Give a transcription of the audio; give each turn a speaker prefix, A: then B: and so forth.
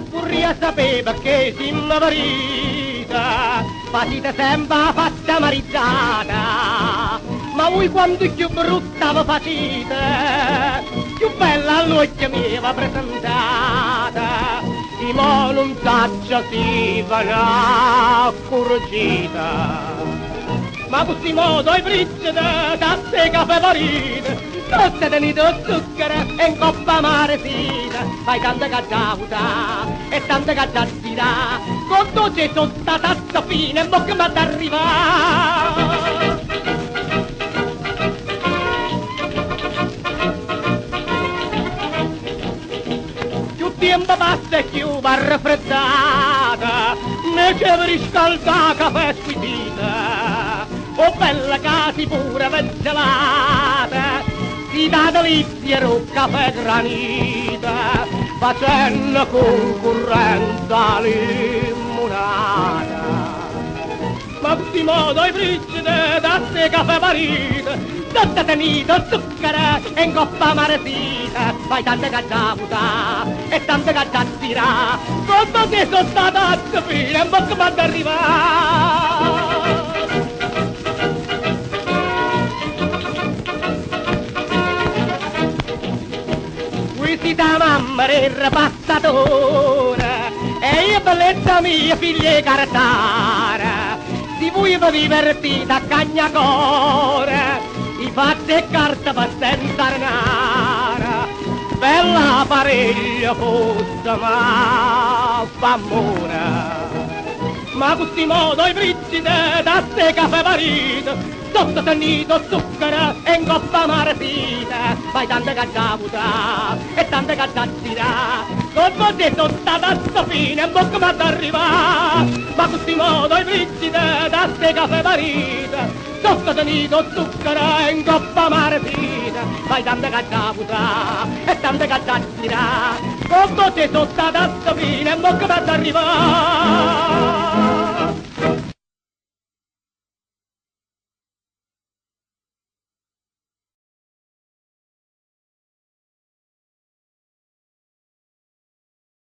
A: Pure sapeva che si marita, facite sempre fatta marizzata, ma voi quando più brutta vi facite, più bella all'occhio mi va presentata, i mo non taccia si va accurgita. Ma così modo i bricide, tasse caffè varite, tutte tenite zucchero e in coppa maresita, fai tante caggiauta e tante caggiazzita, con dolce sotto tazza fine e bocca ma d'arrivare. Più tempo passa e più va raffreddata, invece per riscaldare caffè squisita, oh bella casi pure ventilata, si dà delizia un caffè granita, facendo concorrenza limonata. Ma così modo i bricide, tasse caffè varite, tutte tenite zucchero e in coppa maresita, fai tante caggiauta e tante caggiazzira, con te sono stata fine e bocca ma d'arrivare. Da mamma era passatore e io bellezza mia figlia cartara, si vuoi divertita a cagnacore, i fatti e carta per senza renara, bella pariglia fosse ma f'amore. Ma così modo i bricide, tasse caffè varite, sotto tenito zucchero e in coppa maresita, fai tante caggiauta e tante caggiazzita, con te sono stata fine e bocca ma d'arrivare. Ma così modo i bricide, tasse caffè varite, sotto tenito zucchero e in coppa maresita, fai tante caggiauta e tante caggiazzita, con te sono stata fine e bocca ma d'arrivare.